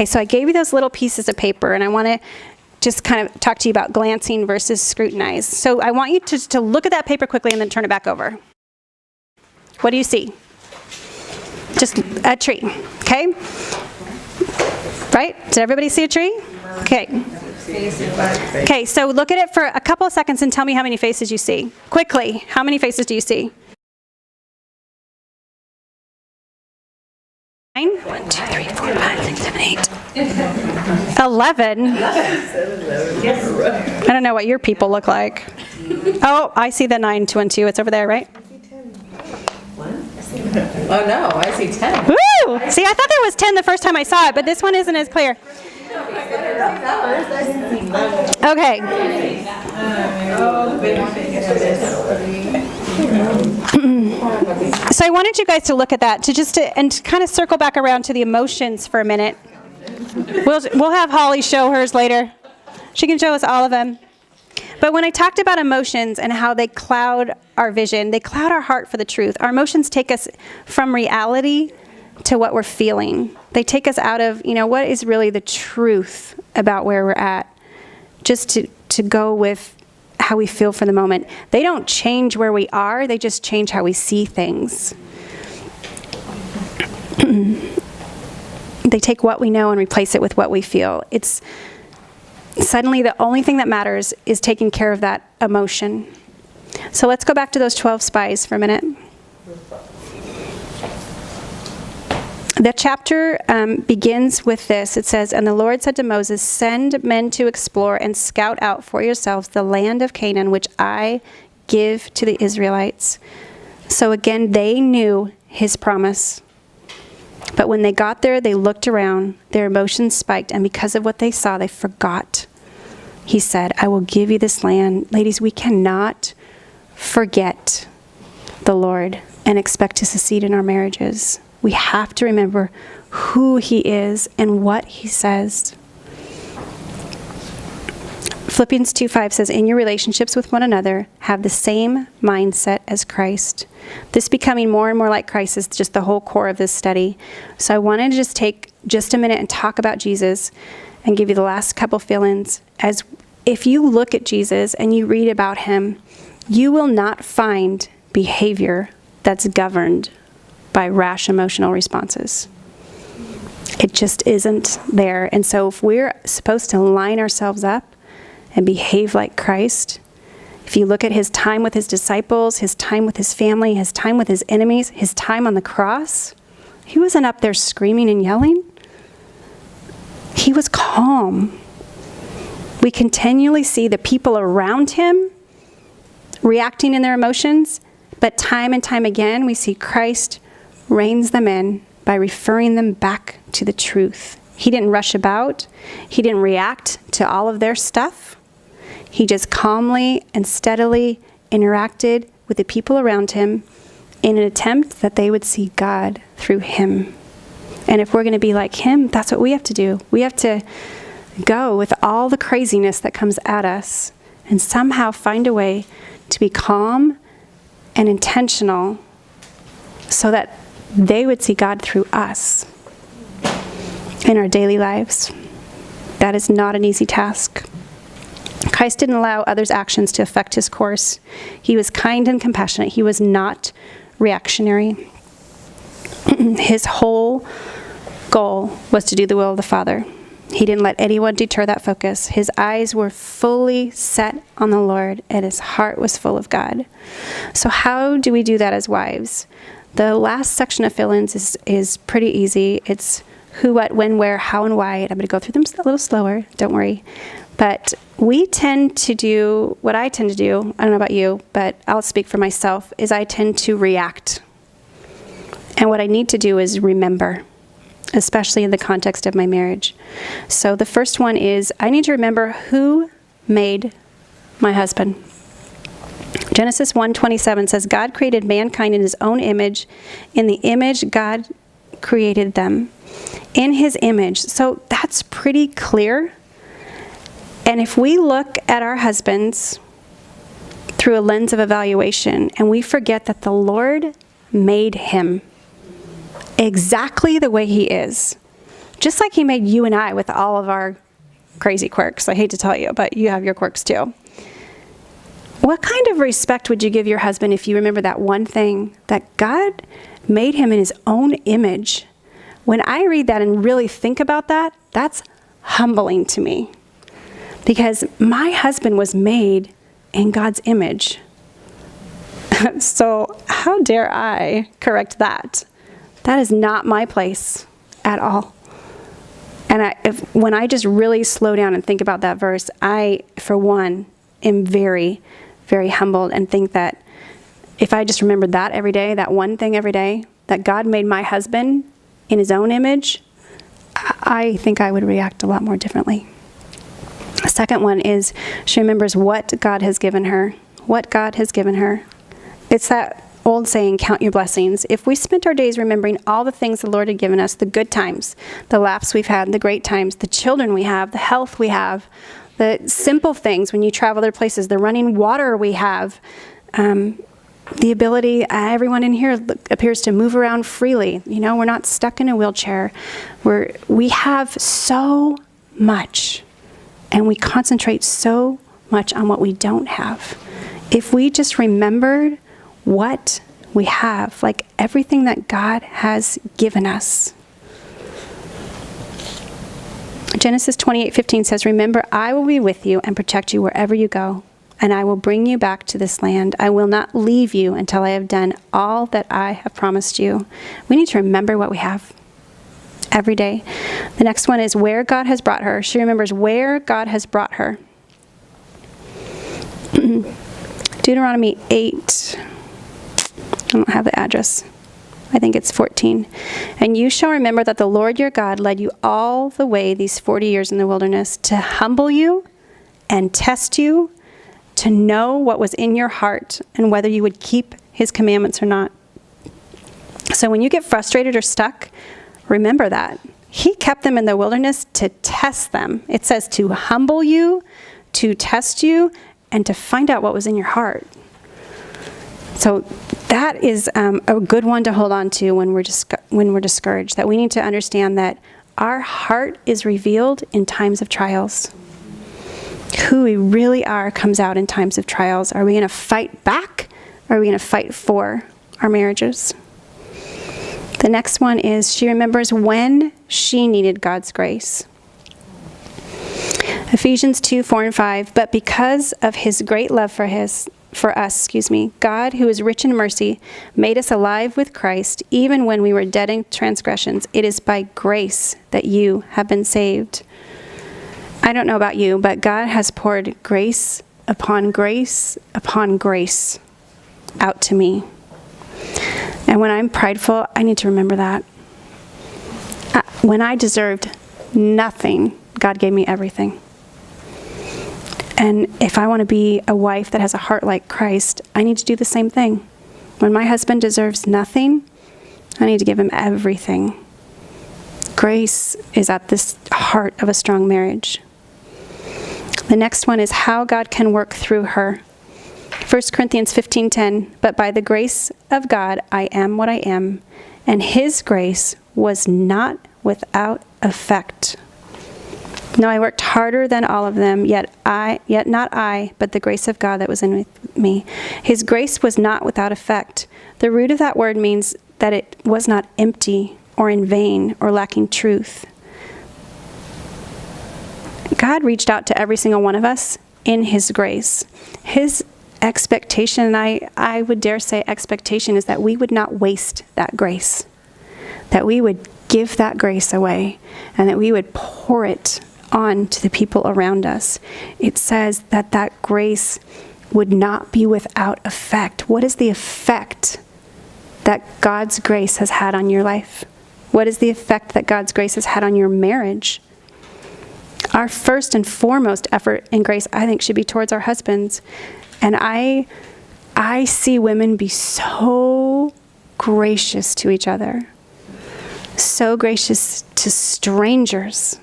Okay, so I gave you those little pieces of paper, and I want to just kind of talk to you about glancing versus scrutinize. So I want you to look at that paper quickly and then turn it back over. What do you see? Just a tree, okay? Right? Did everybody see a tree? Okay. Okay, so look at it for a couple of seconds and tell me how many faces you see. Quickly, how many faces do you see? 9? 1, 2, 3, 4, 5, 6, 7, 8. 11. I don't know what your people look like. Oh, I see the 9, 2, and 2. It's over there, right? Oh no, I see 10. Woo! See, I thought there was 10 the first time I saw it, but this one isn't as clear. Okay. So I wanted you guys to look at that and kind of circle back around to the emotions for a minute. We'll have Holly show hers later. She can show us all of them. But when I talked about emotions and how they cloud our vision, they cloud our heart for the truth. Our emotions take us from reality to what we're feeling. They take us out of, what is really the truth about where we're at, just to go with how we feel for the moment. They don't change where we are, they just change how we see things. They take what we know and replace it with what we feel. It's suddenly the only thing that matters is taking care of that emotion. So let's go back to those 12 spies for a minute. The chapter begins with this. It says, "And the Lord said to Moses, send men to explore and scout out for yourselves the land of Canaan, which I give to the Israelites." So again, they knew his promise. But when they got there, they looked around, their emotions spiked, and because of what they saw, they forgot. He said, "I will give you this land." Ladies, we cannot forget the Lord and expect to succeed in our marriages. We have to remember who he is and what he says. Philippians 2:5 says, "In your relationships with one another, have the same mindset as Christ." This becoming more and more like Christ is just the whole core of this study. So I wanted to just take just a minute and talk about Jesus and give you the last couple fill-ins. As if you look at Jesus and you read about him, you will not find behavior that's governed by rash emotional responses. It just isn't there. And so if we're supposed to line ourselves up and behave like Christ, if you look at his time with his disciples, his time with his family, his time with his enemies, his time on the cross, he wasn't up there screaming and yelling. He was calm. We continually see the people around him reacting in their emotions, but time and time again, we see Christ reins them in by referring them back to the truth. He didn't rush about. He didn't react to all of their stuff. He just calmly and steadily interacted with the people around him in an attempt that they would see God through him. And if we're going to be like him, that's what we have to do. We have to go with all the craziness that comes at us and somehow find a way to be calm and intentional so that they would see God through us in our daily lives. That is not an easy task. Christ didn't allow others' actions to affect his course. He was kind and compassionate. He was not reactionary. His whole goal was to do the will of the Father. He didn't let anyone deter that focus. His eyes were fully set on the Lord, and his heart was full of God. So how do we do that as wives? The last section of fill-ins is pretty easy. It's who, what, when, where, how, and why. And I'm going to go through them a little slower. Don't worry. But we tend to do, what I tend to do, I don't know about you, but I'll speak for myself, is I tend to react. And what I need to do is remember, especially in the context of my marriage. So the first one is, I need to remember who made my husband. Genesis 1:27 says, God created mankind in his own image. In the image, God created them. In his image. So that's pretty clear. And if we look at our husbands through a lens of evaluation, and we forget that the Lord made him exactly the way he is, just like he made you and I with all of our crazy quirks. I hate to tell you, but you have your quirks too. What kind of respect would you give your husband if you remember that one thing, that God made him in his own image? When I read that and really think about that, that's humbling to me. Because my husband was made in God's image. So how dare I correct that? That is not my place at all. And when I just really slow down and think about that verse, I, for one, am very, very humbled and think that if I just remembered that every day, that one thing every day, that God made my husband in his own image, I think I would react a lot more differently. The second one is she remembers what God has given her. What God has given her. It's that old saying, count your blessings. If we spent our days remembering all the things the Lord had given us, the good times, the laughs we've had, the great times, the children we have, the health we have, the simple things when you travel other places, the running water we have, the ability, everyone in here appears to move around freely. You know, we're not stuck in a wheelchair. We have so much, and we concentrate so much on what we don't have. If we just remembered what we have, like everything that God has given us. Genesis 28:15 says, remember, I will be with you and protect you wherever you go, and I will bring you back to this land. I will not leave you until I have done all that I have promised you. We need to remember what we have every day. The next one is where God has brought her. She remembers where God has brought her. Deuteronomy 8. I don't have the address. I think it's 14. And you shall remember that the Lord your God led you all the way these 40 years in the wilderness to humble you and test you, to know what was in your heart and whether you would keep his commandments or not. So when you get frustrated or stuck, remember that. He kept them in the wilderness to test them. It says to humble you, to test you, and to find out what was in your heart. So that is a good one to hold on to when we're discouraged, that we need to understand that our heart is revealed in times of trials. Who we really are comes out in times of trials. Are we going to fight back? Or are we going to fight for our marriages? The next one is she remembers when she needed God's grace. Ephesians 2:4-5, but because of his great love for us, God, who is rich in mercy, made us alive with Christ, even when we were dead in transgressions. It is by grace that you have been saved. I don't know about you, but God has poured grace upon grace upon grace out to me. And when I'm prideful, I need to remember that. When I deserved nothing, God gave me everything. And if I want to be a wife that has a heart like Christ, I need to do the same thing. When my husband deserves nothing, I need to give him everything. Grace is at the heart of a strong marriage. The next one is how God can work through her. 1 Corinthians 15:10, but by the grace of God I am what I am, and his grace was not without effect. No, I worked harder than all of them, yet not I, but the grace of God that was in me. His grace was not without effect. The root of that word means that it was not empty or in vain or lacking truth. God reached out to every single one of us in his grace. His expectation, and I would dare say expectation, is that we would not waste that grace. That we would give that grace away and that we would pour it on to the people around us. It says that that grace would not be without effect. What is the effect that God's grace has had on your life? What is the effect that God's grace has had on your marriage? Our first and foremost effort in grace, I think, should be towards our husbands. And I see women be so gracious to each other. So gracious to strangers.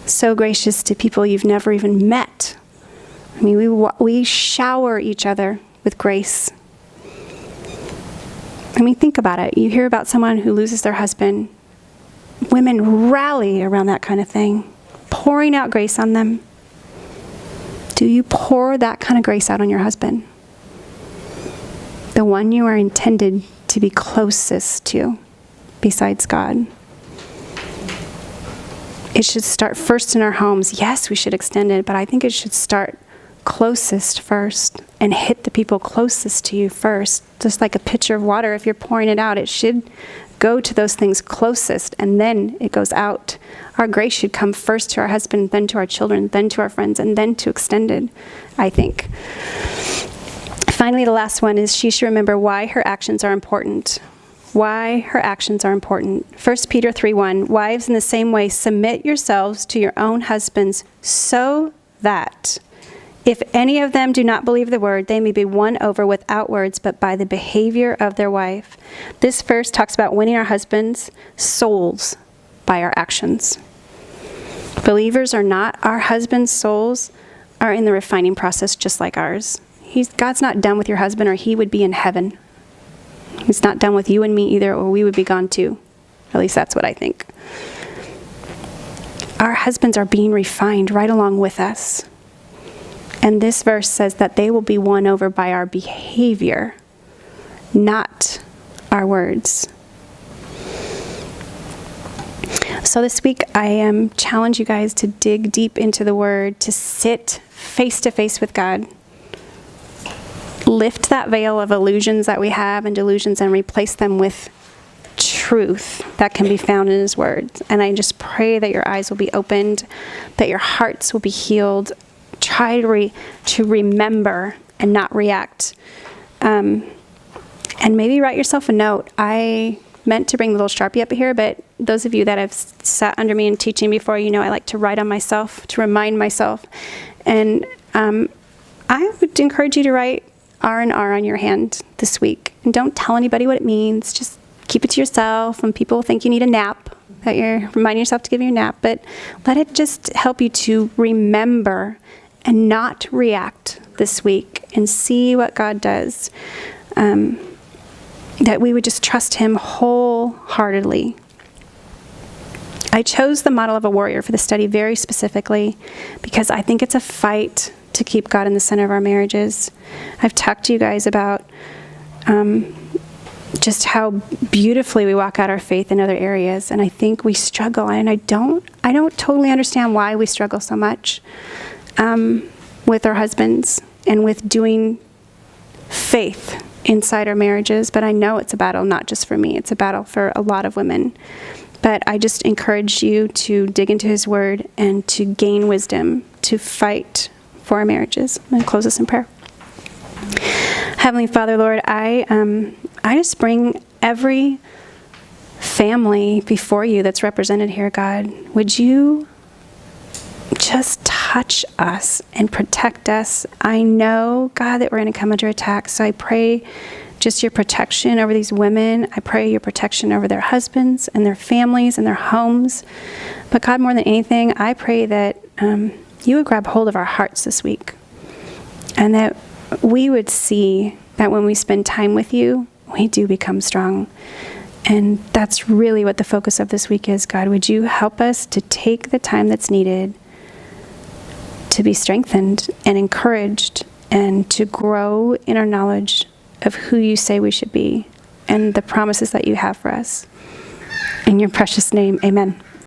So gracious to people you've never even met. I mean, we shower each other with grace. I mean, think about it. You hear about someone who loses their husband, women rally around that kind of thing, pouring out grace on them. Do you pour that kind of grace out on your husband? The one you are intended to be closest to, besides God. It should start first in our homes. Yes, we should extend it, but I think it should start closest first and hit the people closest to you first. Just like a pitcher of water, if you're pouring it out, it should go to those things closest, and then it goes out. Our grace should come first to our husband, then to our children, then to our friends, and then to extended, I think. Finally, the last one is she should remember why her actions are important. Why her actions are important. 1 Peter 3:1, wives, in the same way, submit yourselves to your own husbands, so that if any of them do not believe the word, they may be won over without words, but by the behavior of their wife. This verse talks about winning our husbands' souls by our actions. Believers are not, our husbands' souls are in the refining process just like ours. God's not done with your husband, or he would be in heaven. He's not done with you and me either, or we would be gone too. At least that's what I think. Our husbands are being refined right along with us. And this verse says that they will be won over by our behavior, not our words. So this week, I challenge you guys to dig deep into the Word, to sit face to face with God. Lift that veil of illusions that we have and delusions and replace them with truth that can be found in His Word. And I just pray that your eyes will be opened, that your hearts will be healed. Try to remember and not react. And maybe write yourself a note. I meant to bring the little Sharpie up here, but those of you that have sat under me and teaching before, you know I like to write on myself, to remind myself. And I would encourage you to write R&R on your hand this week. And don't tell anybody what it means. Just keep it to yourself. When people think you need a nap, that you're reminding yourself to give you a nap. But let it just help you to remember and not react this week and see what God does. That we would just trust Him wholeheartedly. I chose the model of a warrior for the study very specifically because I think it's a fight to keep God in the center of our marriages. I've talked to you guys about just how beautifully we walk out our faith in other areas, and I think we struggle, and I don't totally understand why we struggle so much with our husbands and with doing faith inside our marriages, but I know it's a battle not just for me, it's a battle for a lot of women. But I just encourage you to dig into His Word and to gain wisdom to fight for our marriages. I'm going to close this in prayer. Heavenly Father, Lord, I just bring every family before you that's represented here, God. Would you just touch us and protect us? I know, God, that we're going to come under attack, so I pray just your protection over these women. I pray your protection over their husbands and their families and their homes. But God, more than anything, I pray that you would grab hold of our hearts this week, and that we would see that when we spend time with you, we do become strong. And that's really what the focus of this week is. God, would you help us to take the time that's needed to be strengthened and encouraged and to grow in our knowledge of who you say we should be and the promises that you have for us. In your precious name, amen.